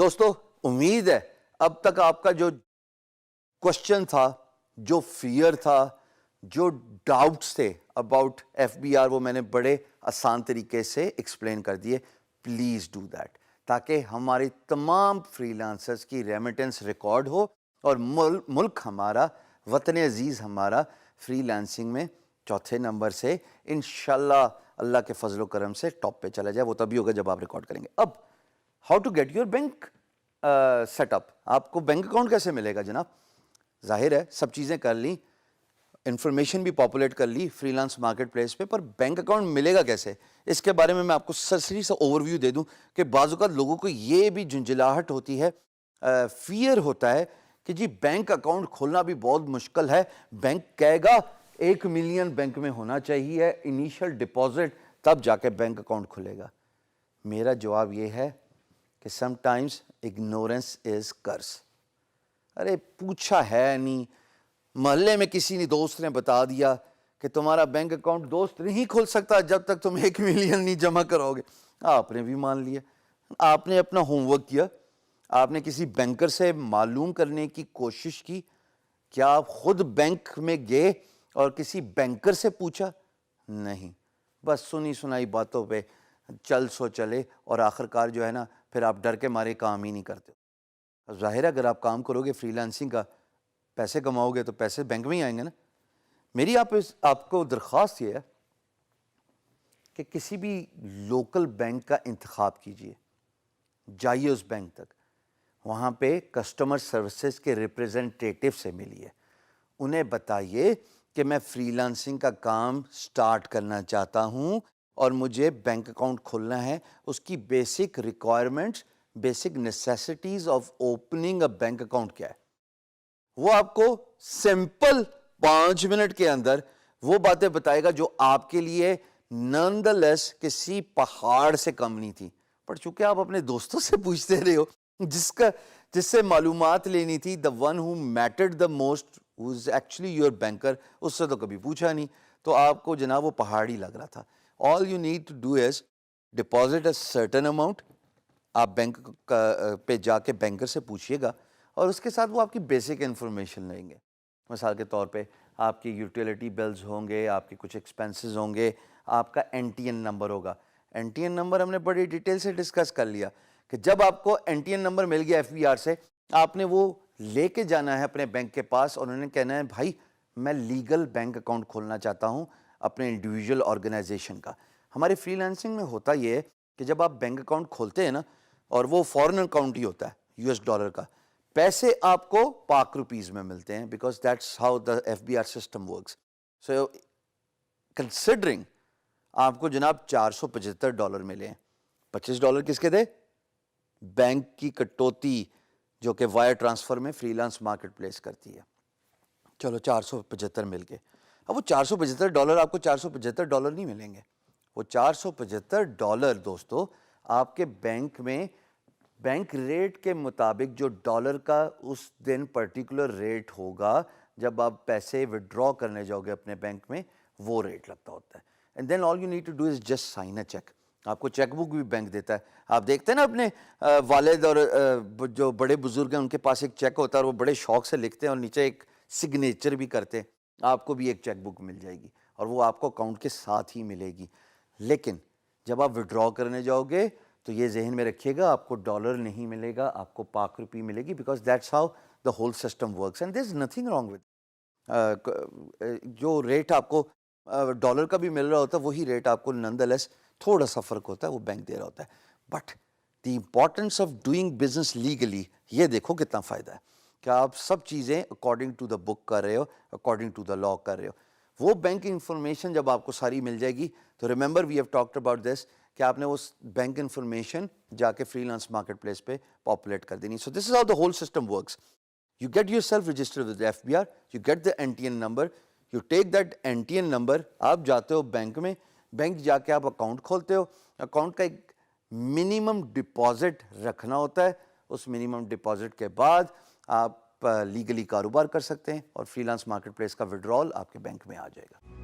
دوستو امید ہے اب تک آپ کا جو کوشچن تھا، جو فیئر تھا، جو ڈاؤٹس تھے اباؤٹ ایف بی آر، وہ میں نے بڑے آسان طریقے سے ایکسپلین کر دیے. پلیز ڈو دیٹ تاکہ ہماری تمام فری لانسرز کی ریمیٹنس ریکارڈ ہو اور ملک ہمارا، وطن عزیز ہمارا فری لانسنگ میں چوتھے نمبر سے انشاءاللہ اللہ کے فضل و کرم سے ٹاپ پہ چلا جائے. وہ تبھی ہوگا جب آپ ریکارڈ کریں گے. اب how to get your bank set up. آپ کو بینک اکاؤنٹ کیسے ملے گا جناب؟ ظاہر ہے سب چیزیں کر لیں، انفارمیشن بھی پاپولیٹ کر لی فری لانس مارکیٹ پلیس پہ، پر بینک اکاؤنٹ ملے گا کیسے؟ اس کے بارے میں آپ کو سرسری سا اوور ویو دے دوں کہ بعض اوقات لوگوں کو یہ بھی جھنجھلاہٹ ہوتی ہے، فیئر ہوتا ہے کہ جی بینک اکاؤنٹ کھولنا بھی بہت مشکل ہے، بینک کہے گا 1 ملین بینک میں ہونا چاہیے انیشل ڈپازٹ، تب جا کے بینک اکاؤنٹ کھلے گا. میرا جواب یہ ہے کہ سم ٹائمز اگنورنس از کرس. ارے پوچھا ہے نہیں، محلے میں کسی نے دوست نے بتا دیا کہ تمہارا بینک اکاؤنٹ دوست نہیں کھول سکتا جب تک تم 1 ملین نہیں جمع کرو گے. آپ نے بھی مان لیا، آپ نے اپنا ہوم ورک کیا، آپ نے کسی بینکر سے معلوم کرنے کی کوشش کی. کیا آپ خود بینک میں گئے اور کسی بینکر سے پوچھا؟ نہیں، بس سنی سنائی باتوں پہ چل سو چلے، اور آخر کار جو ہے نا پھر آپ ڈر کے مارے کام ہی نہیں کرتے. ظاہر ہے اگر آپ کام کرو گے فری لانسنگ کا، پیسے کماؤ گے تو پیسے بینک میں ہی آئیں گے نا. میری آپ کو درخواست یہ ہے کہ کسی بھی لوکل بینک کا انتخاب کیجئے، جائیے اس بینک تک، وہاں پہ کسٹمر سروسز کے ریپریزنٹیٹیو سے ملیے، انہیں بتائیے کہ میں فری لانسنگ کا کام سٹارٹ کرنا چاہتا ہوں اور مجھے بینک اکاؤنٹ کھولنا ہے. اس کی basic requirements, basic necessities of opening a bank account کیا ہے، وہ آپ کو سمپل 5 منٹ کے اندر وہ باتیں بتائے گا جو آپ کے لیے نان دا لیس کسی پہاڑ سے کم نہیں تھی. پر چونکہ آپ اپنے دوستوں سے پوچھتے رہے ہو، جس سے معلومات لینی تھی، the one who mattered the most, who is actually your banker، اس سے تو کبھی پوچھا نہیں، تو آپ کو جناب وہ پہاڑ ہی لگ رہا تھا. all you need to do is deposit a certain amount. آپ بینک پہ جا کے بینکر سے پوچھئے گا اور اس کے ساتھ وہ آپ کی بیسک انفارمیشن لیں گے. مثال کے طور پہ آپ کی یوٹیلیٹی بلز ہوں گے، آپ کے کچھ ایکسپینسز ہوں گے، آپ کا این ٹی این نمبر ہوگا. این ٹی این نمبر ہم نے بڑی ڈیٹیل سے ڈسکس کر لیا کہ جب آپ کو این ٹی این نمبر مل گیا ایف بی آر سے، آپ نے وہ لے کے جانا ہے اپنے بینک کے پاس اور انہوں نے کہنا ہے بھائی میں لیگل بینک اکاؤنٹ کھولنا چاہتا ہوں اپنے انڈیویجول آرگنائزیشن کا. ہمارے فری لانسنگ میں ہوتا یہ ہے کہ جب آپ بینک اکاؤنٹ کھولتے ہیں نا، اور وہ فورن اکاؤنٹ ہی ہوتا ہے US ڈالر کا، پیسے آپ کو پاک روپیز میں ملتے ہیں، because that's how the F B R system works. So considering آپ کو جناب $475 ملے ہیں، $25 کس کے تھے؟ بینک کی کٹوتی جو کہ وائر ٹرانسفر میں فری لانس مارکیٹ پلیس کرتی ہے. چلو 475 مل گئے. اب وہ $475 آپ کو $475 نہیں ملیں گے. وہ $475 دوستو آپ کے بینک میں بینک ریٹ کے مطابق جو ڈالر کا اس دن پرٹیکولر ریٹ ہوگا جب آپ پیسے وڈرا کرنے جاؤ گے اپنے بینک میں، وہ ریٹ لگتا ہوتا ہے. And then all you need to do is just sign a cheque. آپ کو چیک بک بھی بینک دیتا ہے. آپ دیکھتے ہیں نا اپنے والد اور جو بڑے بزرگ ہیں ان کے پاس ایک چیک ہوتا ہے اور وہ بڑے شوق سے لکھتے ہیں اور نیچے ایک سگنیچر بھی کرتے ہیں. آپ کو بھی ایک چیک بک مل جائے گی اور وہ آپ کو اکاؤنٹ کے ساتھ ہی ملے گی. لیکن جب آپ وڈرا کرنے جاؤ گے تو یہ ذہن میں رکھیے گا آپ کو ڈالر نہیں ملے گا، آپ کو پاک روپی ملے گی، because that's how the whole system works. And there is nothing wrong with جو ریٹ آپ کو ڈالر کا بھی مل رہا ہوتا ہے وہی ریٹ آپ کو نان دا لیس تھوڑا سا فرق ہوتا ہے، وہ بینک دے رہا ہوتا ہے. But the importance of doing business legally, یہ دیکھو کتنا فائدہ ہے کہ آپ سب چیزیں اکارڈنگ ٹو دا بک کر رہے ہو، اکارڈنگ ٹو دا لا کر رہے ہو. وہ بینک انفارمیشن جب آپ کو ساری مل جائے گی تو remember we have talked about this کہ آپ نے اس بینک انفارمیشن جا کے فری لانس مارکیٹ پلیس پہ پاپولیٹ کر دینی. So this is how the whole system works. You get yourself registered with the FBR, you get the NTN number, you take that NTN number, آپ جاتے ہو bank میں، bank جا کے آپ account کھولتے ہو. اکاؤنٹ کا ایک منیمم ڈپازٹ رکھنا ہوتا ہے، اس منیمم ڈپازٹ کے بعد آپ لیگلی کاروبار کر سکتے ہیں اور فری لانس مارکیٹ پلیس کا وڈرال آپ کے بینک میں آ جائے گا.